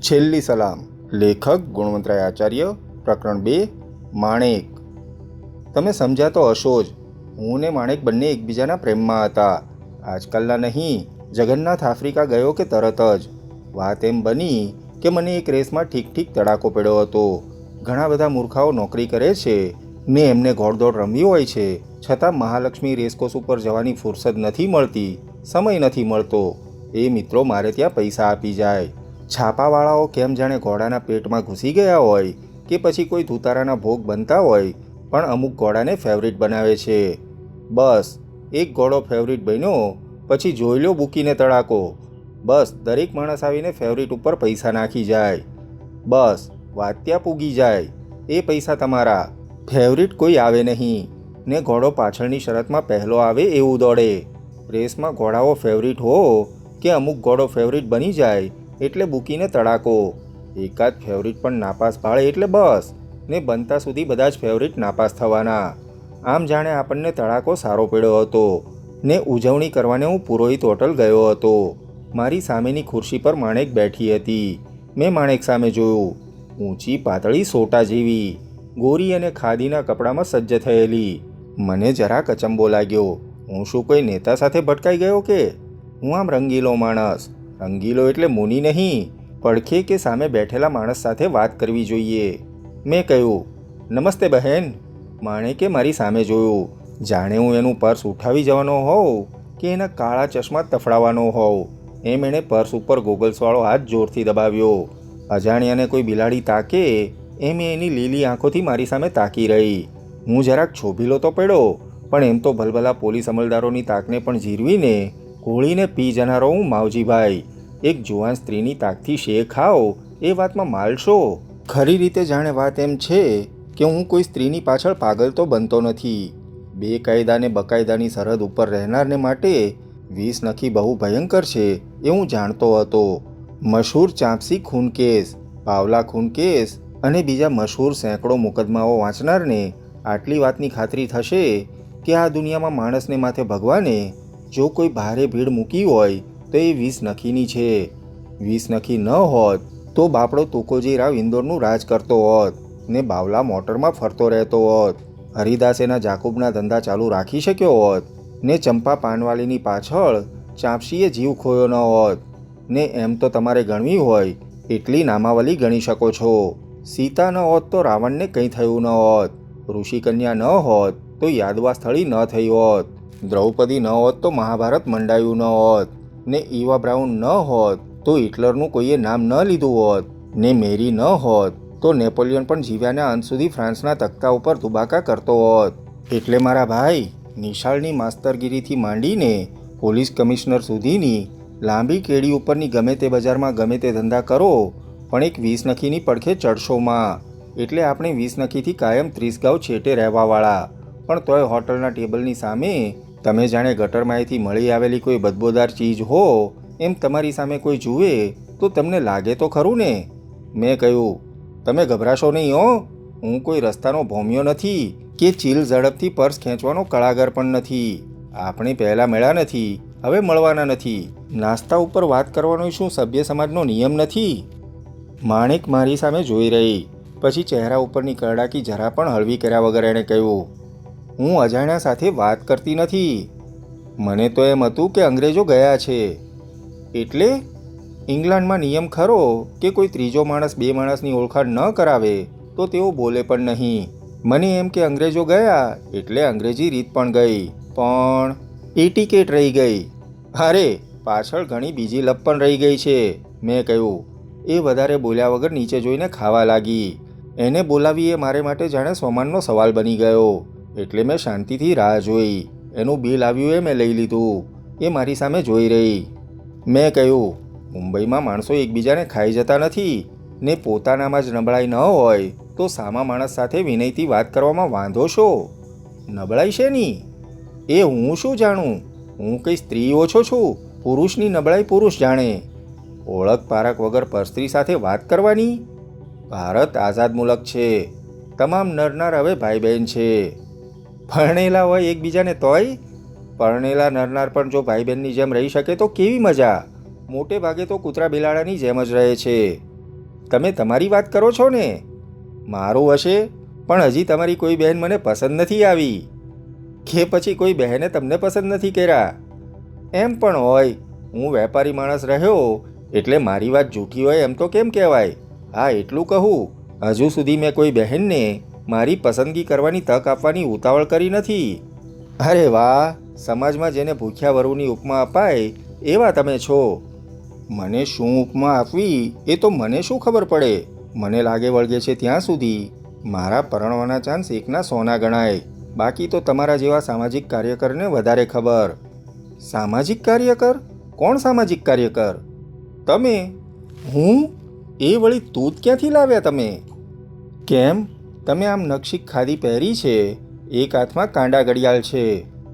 છેલ્લી સલામ. લેખક ગુણવંતરાય આચાર્ય. પ્રકરણ 2. માણેક. તમે સમજાતો હશો જ, હું ને માણેક બંને એકબીજાના પ્રેમમાં હતા. આજકાલના નહીં, જગન્નાથ આફ્રિકા ગયો કે તરત જ વાત એમ બની કે મને એક રેસમાં ઠીક તડાકો પડ્યો હતો. ઘણા બધા મૂર્ખાઓ નોકરી કરે છે ને એમને ઘોડદોડ રમવી હોય છે, છતાં મહાલક્ષ્મી રેસકોર્સ ઉપર જવાની ફુરસદ નથી મળતી, સમય નથી મળતો. એ મિત્રો મારે ત્યાં પૈસા આપી જાય. છાપાવાળાઓ કેમ જાણે ઘોડાના પેટમાં ઘૂસી ગયા હોય કે પછી કોઈ ધુતારાના ભોગ બનતા હોય, પણ અમુક ઘોડાને ફેવરિટ બનાવે છે. બસ એક ઘોડો ફેવરિટ બન્યો પછી જોઈ લો બુકીને તડાકો. બસ દરેક માણસ આવીને ફેવરિટ ઉપર પૈસા નાખી જાય. બસ વાત ત્યાં પૂગી જાય. એ પૈસા તમારા. ફેવરિટ કોઈ આવે નહીં ને ઘોડો પાછળની શરતમાં પહેલો આવે એવું દોડે. રેસમાં ઘોડાઓ ફેવરિટ હો કે અમુક ઘોડો ફેવરિટ બની જાય એટલે બુકીને તડાકો. એકાદ ફેવરિટ પણ નાપાસ ભાળે એટલે બસ, ને બનતા સુધી બધા જ ફેવરિટ નાપાસ થવાના. આમ જાણે આપણને તડાકો સારો પડ્યો હતો ને ઉજવણી કરવાને હું પુરોહિત હોટલ ગયો હતો. મારી સામેની ખુરશી પર માણેક બેઠી હતી. મેં માણેક સામે જોયું. ઊંચી પાતળી સોટા જેવી, ગોરી અને ખાદીના કપડામાં સજ્જ થયેલી. મને જરાક અચંબો લાગ્યો. હું શું કોઈ નેતા સાથે ભટકાઈ ગયો કે? હું આમ રંગીલો માણસ. રંગીલો એટલે મુનિ નહીં, પડખે કે સામે બેઠેલા માણસ સાથે વાત કરવી જોઈએ. મેં કહ્યું, નમસ્તે બહેન. માણેકે મારી સામે જોયું, જાણે હું એનું પર્સ ઉઠાવી જવાનો હોઉં કે એના કાળા ચશ્મા તફડાવવાનો હોઉં. એમ એણે પર્સ ઉપર ગોગલ્સવાળો હાથ જોરથી દબાવ્યો. અજાણ્યાને કોઈ બિલાડી તાકે એમ એની લીલી આંખોથી મારી સામે તાકી રહી. હું જરાક છોભીલો તો પડ્યો, પણ એમ તો ભલભલા પોલીસ અમલદારોની તાકને પણ જીરવીને ગોળીને પી જનારો હું માવજીભાઈ. એક જુવાન સ્ત્રીની તાકથી શેર ખાઓ એ વાતમાં માલશો. ખરી રીતે જાણે વાત એમ છે કે હું કોઈ સ્ત્રીની પાછળ પાગલ તો બનતો નથી. બેકાયદાને બકાયદાની સરહદ ઉપર રહેનારને માટે 20 નખી બહુ ભયંકર છે એ હું જાણતો હતો. મશહૂર ચાંપસી ખૂન કેસ, પાવલા ખૂન કેસ અને બીજા મશહૂર સેંકડો મુકદ્દમાઓ વાંચનારને આટલી વાતની ખાતરી થશે કે આ દુનિયામાં માણસને માથે ભગવાને જો કોઈ ભારે ભીડ મૂકી હોય તો એ 20 નખીની છે. 20 નખી ન હોત તો બાપડો તુકોજી રાવ ઇન્દોરનું રાજ કરતો હોત ને બાવલા મોટરમાં ફરતો રહેતો હોત. હરિદાસ એના જાકુબના ધંધા ચાલુ રાખી શક્યો હોત ને ચંપા પાનવાલીની પાછળ ચાંપસીએ જીવ ખોયો ન હોત. ને એમ તો તમારે ગણવી હોય એટલી નામાવલી ગણી શકો છો. સીતા ન હોત તો રાવણને કંઈ થયું ન હોત. ઋષિકન્યા ન હોત તો યાદવા સ્થળી ન થઈ હોત. દ્રૌપદી ન હોત તો મહાભારત મંડાયું ન હોત. ને ઈવા બ્રાઉન ન હોત તો હિટલરનું કોઈએ નામ ન લીધું હોત. ને મેરી ન હોત તો નેપોલિયન પણ જીવ્યાના અંત સુધી ફ્રાન્સના તખ્તા ઉપર ધુબાકા કરતો હોત. એટલે મારા ભાઈ, નિશાળની માસ્તરગીરીથી માંડીને પોલીસ કમિશનર સુધીની લાંબી કેડી ઉપરની ગમે તે બજારમાં ગમે તે ધંધા કરો, પણ એક 20 નખીની પડખે ચડશોમાં. એટલે આપણે 20 નખીથી કાયમ 30 ગાઉ છેટે રહેવાવાળા. પણ તોય હોટલના ટેબલની સામે તમે જાણે ગટરમાંથી મળી આવેલી કોઈ બદબોદાર ચીજ હો એમ તમારી સામે કોઈ જુએ તો તમને લાગે તો ખરું ને. મેં કહ્યું, તમે ગભરાશો નહીં હો. હું કોઈ રસ્તાનો ભોમિયો નથી કે ચીલ ઝડપથી પર્સ ખેંચવાનો કળાગર પણ નથી. આપણે પહેલાં મળ્યા નથી, હવે મળવાના નથી. નાસ્તા ઉપર વાત કરવાનો શું સભ્ય સમાજનો નિયમ નથી? માણેક મારી સામે જોઈ રહી. પછી ચહેરા ઉપરની કરડાકી જરા પણ હળવી કર્યા વગર એણે કહ્યું, હું અજાણ્યા સાથે વાત કરતી નથી. મને તો એમ હતું કે અંગ્રેજો ગયા છે. એટલે ઇંગ્લેન્ડમાં નિયમ ખરો કે કોઈ ત્રીજો માણસ બે માણસની ઓળખાણ ન કરાવે તો તેઓ બોલે પણ નહીં. મને એમ કે અંગ્રેજો ગયા એટલે અંગ્રેજી રીત પણ ગઈ, પણ એટિકેટ રહી ગઈ. અરે પાછળ ઘણી બીજી લપ પણ રહી ગઈ છે. મેં કહ્યું. એ વધારે બોલ્યા વગર નીચે જોઈને ખાવા લાગી. એને બોલાવી એ મારે માટે જાણે સોમાનનો સવાલ બની ગયો. એટલે મેં શાંતિથી રાહ જોઈ. એનું બિલ આવ્યું એ મેં લઈ લીધું. એ મારી સામે જોઈ રહી. મેં કહ્યું, મુંબઈમાં માણસો એકબીજાને ખાઈ જતા નથી ને પોતાનામાં જ નબળાઈ ન હોય તો સામા માણસ સાથે વિનયથી વાત કરવામાં વાંધો શો? નબળાઈ શેની? એ હું શું જાણું? હું કંઈ સ્ત્રી ઓછો છું? પુરુષની નબળાઈ પુરુષ જાણે. ઓળખ પારખ વગર પરસ્ત્રી સાથે વાત કરવાની? ભારત આઝાદ મુલક છે. તમામ નરનાર હવે ભાઈ બહેન છે. પરણેલા હોય એકબીજાને તોય? પરણેલા નરનાર પણ જો ભાઈ બહેનની જેમ રહી શકે તો કેવી મજા. મોટે ભાગે તો કૂતરા બિલાડાની જેમ જ રહે છે. તમે તમારી વાત કરો છો ને? મારું હશે, પણ હજી તમારી કોઈ બહેન મને પસંદ નથી આવી. કે પછી કોઈ બહેને તમને પસંદ નથી કર્યા? એમ પણ હોય, હું વેપારી માણસ રહ્યો એટલે મારી વાત જૂઠી હોય એમ તો કેમ કહેવાય? હા, એટલું કહું, હજુ સુધી મેં કોઈ બહેનને મારી પસંદગી કરવાની તક આપવાની ઉતાવળ કરી નથી. અરે વાહ, સમાજમાં જેને ભૂખ્યા વરુની ઉપમા અપાય એવા તમે છો. મને શું ઉપમા આપવી એ તો મને શું ખબર પડે? મને લાગે વળગે છે ત્યાં સુધી મારા પરણવાના ચાન્સ 1 ના 100 ગણાય. બાકી તો તમારા જેવા સામાજિક કાર્યકરને વધારે ખબર. સામાજિક કાર્યકર? કોણ સામાજિક કાર્યકર? તમે? હું? એ વળી તું ક્યાંથી લાવ્યા તમે? કેમ, તમે આમ નકશી ખાદી પહેરી છે, એક હાથમાં કાંડા ઘડિયાળ છે,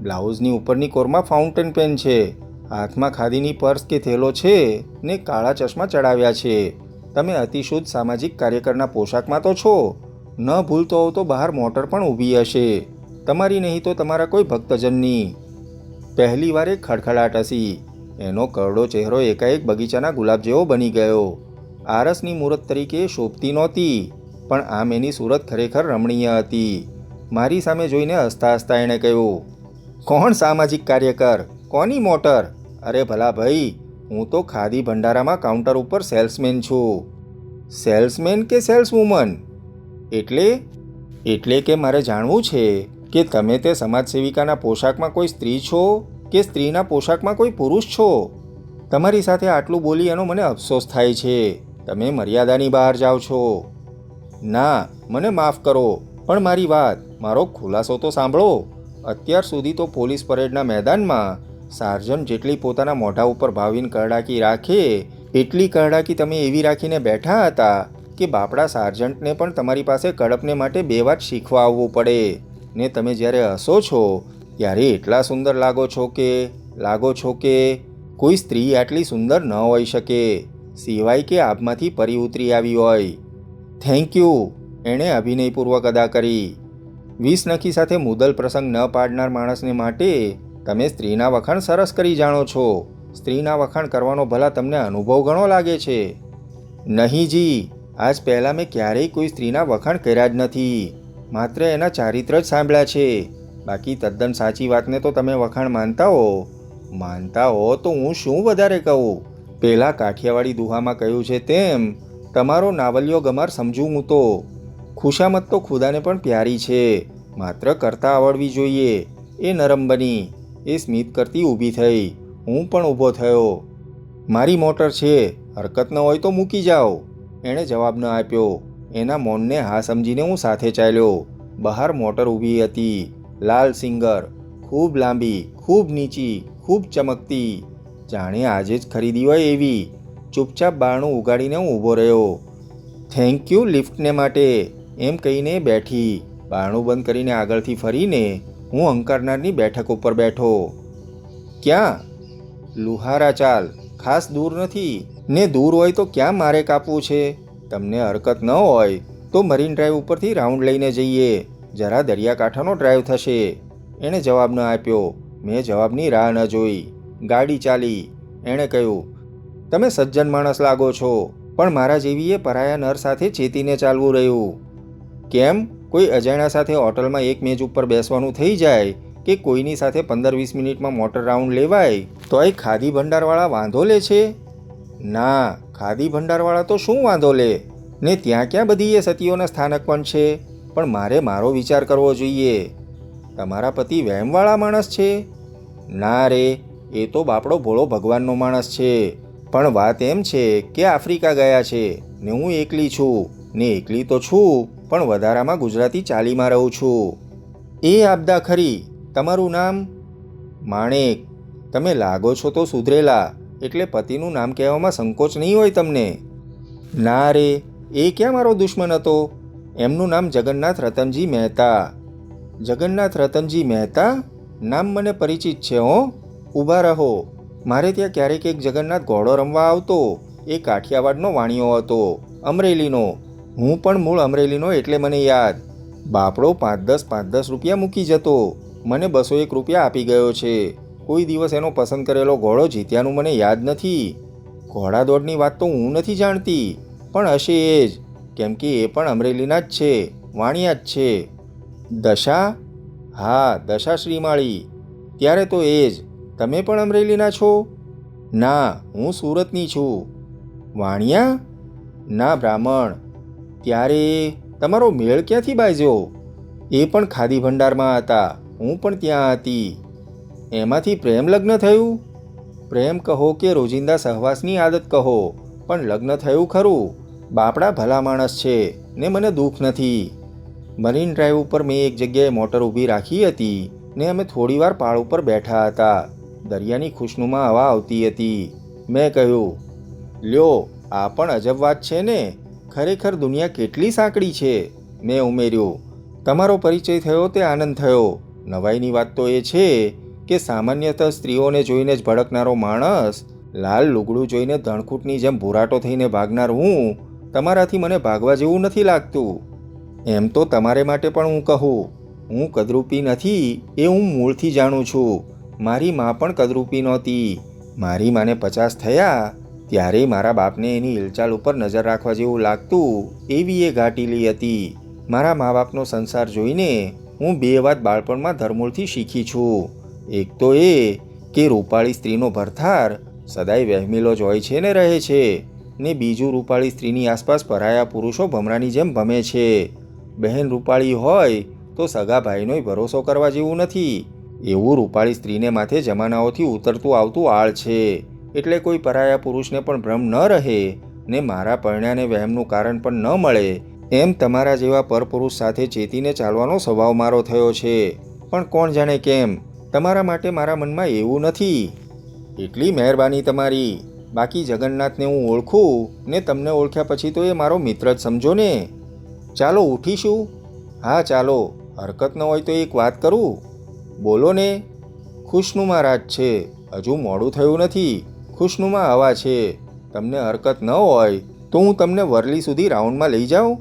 બ્લાઉઝની ઉપરની કોરમાં ફાઉન્ટેન પેન છે, હાથમાં ખાદીની પર્સ કે થેલો છે ને કાળા ચશ્મા ચડાવ્યા છે. તમે અતિશુદ્ધ સામાજિક કાર્યકરના પોશાકમાં તો છો. ન ભૂલતો હોવ તો બહાર મોટર પણ ઊભી હશે, તમારી નહીં તો તમારા કોઈ ભક્તજનની. પહેલી વાર એક ખડખડાટ હસી. એનો કરડો ચહેરો એકાએક બગીચાના ગુલાબ જેવો બની ગયો. આરસની મૂરત તરીકે શોભતી નહોતી, પણ આમ એની સુરત ખરેખર રમણીય હતી. મારી સામે જોઈને હસતા હસતા એણે કહ્યું, કોણ સામાજિક કાર્યકર? કોની મોટર? અરે ભલા ભાઈ, હું તો ખાદી ભંડારામાં કાઉન્ટર ઉપર સેલ્સમેન છું. સેલ્સમેન કે સેલ્સવુમન? એટલે કે મારે જાણવું છે કે તમે તે સમાજસેવિકાના પોશાકમાં કોઈ સ્ત્રી છો કે સ્ત્રીના પોશાકમાં કોઈ પુરુષ છો? તમારી સાથે આટલું બોલી એનો મને અફસોસ થાય છે. તમે મર્યાદાની બહાર જાઓ છો. ના, મને માફ કરો, પણ મારી વાત, મારો ખુલાસો તો સાંભળો. અત્યાર સુધી તો પોલીસ પરેડના મેદાનમાં સાર્જન્ટ જેટલી પોતાના મોઢા ઉપર ભાવીને કરડાકી રાખે એટલી કરડાકી તમે એવી રાખીને બેઠા હતા કે બાપડા સાર્જન્ટને પણ તમારી પાસે કડપને માટે 2 વાત શીખવા આવવું પડે. ને તમે જ્યારે હસો છો ત્યારે એટલા સુંદર લાગો છો કે કોઈ સ્ત્રી આટલી સુંદર ન હોઈ શકે, સિવાય કે આબમાંથી પરી ઉતરી આવી હોય. થેન્ક યુ, એણે અભિનયપૂર્વક અદા કરી. 20 નખી સાથે મુદલ પ્રસંગ ન પાડનાર માણસને માટે તમે સ્ત્રીના વખાણ સરસ કરી જાણો છો. સ્ત્રીના વખાણ કરવાનો ભલા તમને અનુભવ ઘણો લાગે છે. નહીં જી, આજ પહેલાં મેં ક્યારેય કોઈ સ્ત્રીના વખાણ કર્યા જ નથી. માત્ર એના ચારિત્ર જ સાંભળ્યા છે. બાકી તદ્દન સાચી વાતને તો તમે વખાણ માનતા હો તો હું શું વધારે કહું? પેલા કાઠિયાવાડી દુહામાં કહ્યું છે તેમ, તમારો નાવલિયો ગમાર સમજું હું તો. ખુશામત તો ખુદાને પણ પ્યારી છે, માત્ર કરતા આવડવી જોઈએ. એ નરમ બની, એ સ્મિત કરતી ઊભી થઈ. હું પણ ઊભો થયો. મારી મોટર છે, હરકત ન હોય તો મૂકી જાઓ. એણે જવાબ ન આપ્યો. એના મૌનને હા સમજીને હું સાથે ચાલ્યો. બહાર મોટર ઊભી હતી, લાલ સિંગર, ખૂબ લાંબી, ખૂબ નીચી, ખૂબ ચમકતી, જાણે આજે જ ખરીદી હોય એવી. ચૂપચાપ બારણું ઉગાડીને હું ઊભો રહ્યો. થેન્ક યુ લિફ્ટને માટે એમ કહીને બેઠી. બારણું બંધ કરીને આગળથી ફરીને હું અંકારનારની બેઠક ઉપર બેઠો. ક્યાં? લુહારા ચાલ, ખાસ દૂર નથી, ને દૂર હોય તો ક્યાં મારે કાપવું છે? તમને હરકત ન હોય તો મરીન ડ્રાઈવ ઉપરથી રાઉન્ડ લઈને જઈએ, જરા દરિયાકાંઠાનો ડ્રાઈવ થશે. એણે જવાબ ન આપ્યો. મેં જવાબની રાહ ન જોઈ. ગાડી ચાલી. એણે કહ્યું, તમે સજ્જન માણસ લાગો છો, પણ મારા જેવી એ પરાયા નર સાથે ચેતીને ચાલવું રહ્યું. કેમ, કોઈ અજાણ્યા સાથે હોટલમાં એક મેજ ઉપર બેસવાનું થઈ જાય કે કોઈની સાથે 15-20 મિનિટમાં મોટર રાઉન્ડ લેવાય તોય ખાદી ભંડારવાળા વાંધો લે છે? ના, ખાદી ભંડારવાળા તો શું વાંધો લે? ને ત્યાં ક્યાં બધી એ સતીઓના સ્થાનક પણ છે. પણ મારે મારો વિચાર કરવો જોઈએ. તમારા પતિ વહેમવાળા માણસ છે? ના રે, એ તો બાપડો ભોળો ભગવાનનો માણસ છે. પણ વાત એમ છે કે આફ્રિકા ગયા છે ને હું એકલી છું. ને એકલી તો છું, પણ વધારામાં ગુજરાતી ચાલીમાં રહું છું. એ આપદા ખરી. તમારું નામ? માણેક. તમે લાગો છો તો સુધરેલા, એટલે પતિનું નામ કહેવામાં સંકોચ નહીં હોય તમને. ના રે, એ ક્યાં મારો દુશ્મન હતો. એમનું નામ જગન્નાથ રતનજી મહેતા. જગન્નાથ રતનજી મહેતા? નામ મને પરિચિત છે હો. ઊભા રહો. મારે ત્યાં ક્યારેક એક જગન્નાથ ઘોડો રમવા આવતો. એ કાઠિયાવાડનો વાણિયો હતો, અમરેલીનો. હું પણ મૂળ અમરેલીનો એટલે મને યાદ. બાપડો 5-10 રૂપિયા મૂકી જતો. મને 201 રૂપિયા આપી ગયો છે. કોઈ દિવસ એનો પસંદ કરેલો ઘોડો જીત્યાનું મને યાદ નથી. ઘોડા દોડની વાત તો હું નથી જાણતી, પણ હશે એ જ, કેમ કે એ પણ અમરેલીના જ છે, વાણિયા જ છે. દશા? હા, દશા શ્રીમાળી. ત્યારે તો એ જ. તમે પણ અમરેલીના છો? ના, હું સુરતની છું. વાણિયા? ના, બ્રાહ્મણ. ત્યારે તમારો મેળ ક્યાંથી બાજ્યો? એ પણ ખાદી ભંડારમાં હતા, હું પણ ત્યાં હતી. એમાંથી પ્રેમ લગ્ન થયું? પ્રેમ કહો કે રોજિંદા સહવાસની આદત કહો, પણ લગ્ન થયું ખરું. બાપડા ભલા માણસ છે ને મને દુઃખ નથી. મરીન ડ્રાઈવ ઉપર મેં એક જગ્યાએ મોટર ઊભી રાખી હતી ને અમે થોડીવાર પાળ ઉપર બેઠા હતા. દરિયાની ખુશનુમા હવા આવતી હતી. મેં કહ્યું, લ્યો, આ પણ અજબ વાત છે ને. ખરેખર દુનિયા કેટલી સાંકડી છે. મેં ઉમેર્યું, તમારો પરિચય થયો તે આનંદ થયો. નવાઈની વાત તો એ છે કે સામાન્યતઃ સ્ત્રીઓને જોઈને જ ભડકનારો માણસ, લાલ લુગડું જોઈને ધણકૂટની જેમ ભૂરાટો થઈને ભાગનાર હું, તમારાથી મને ભાગવા જેવું નથી લાગતું. એમ તો તમારે માટે પણ હું કહું, હું કદરૂપી નથી એ હું મૂળથી જાણું છું. મારી મા પણ કદરૂપી નહોતી. મારી માને 50 થયા ત્યારે મારા બાપને એની હિલચાલ ઉપર નજર રાખવા જેવું લાગતું એવી એ ઘાટીલી હતી. મારા મા બાપનો સંસાર જોઈને હું 2 વાત બાળપણમાં ધરમૂળથી શીખી છું. એક તો એ કે રૂપાળી સ્ત્રીનો ભરથાર સદાય વહેમેલો જ હોય છે ને રહે છે, ને બીજું રૂપાળી સ્ત્રીની આસપાસ પરાયા પુરુષો ભમરાની જેમ ભમે છે. બહેન રૂપાળી હોય તો સગા ભાઈનોય ભરોસો કરવા જેવું નથી. એવું રૂપાળી સ્ત્રીને માથે જમાનાઓથી ઉતરતું આવતું આળ છે, એટલે કોઈ પરાયા પુરુષને પણ ભ્રમ ન રહે ને મારા પરણ્યાને વહેમનું કારણ પણ ન મળે, એમ તમારા જેવા પરપુરુષ સાથે ચેતીને ચાલવાનો સ્વભાવ મારો થયો છે. પણ કોણ જાણે કેમ તમારા માટે મારા મનમાં એવું નથી. એટલી મહેરબાની તમારી. બાકી જગન્નાથને હું ઓળખું ને તમને ઓળખ્યા પછી તો એ મારો મિત્ર જ સમજો ને. ચાલો ઉઠીશું? હા ચાલો. હરકત ન હોય તો એક વાત કરું? બોલો ને. ખુશનુમા રાત છે, હજુ મોડું થયું નથી. ખુશનુમા હવા છે. તમને હરકત ન હોય તો હું તમને વરલી સુધી રાઉન્ડમાં લઈ જાઉં?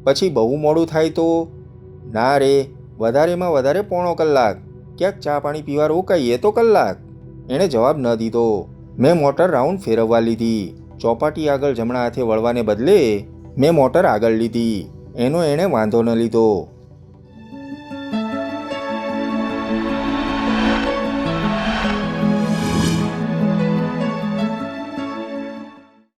પછી બહુ મોડું થાય તો? ના રે, વધારેમાં વધારે 1/4 કલાક. ક્યાંક ચા પાણી પીવા રોકાઈએ તો કલાક. એણે જવાબ ન દીધો. મેં મોટર રાઉન્ડ ફેરવવા લીધી. ચોપાટી આગળ જમણા હાથે વળવાને બદલે મેં મોટર આગળ લીધી. એનો એણે વાંધો ન લીધો.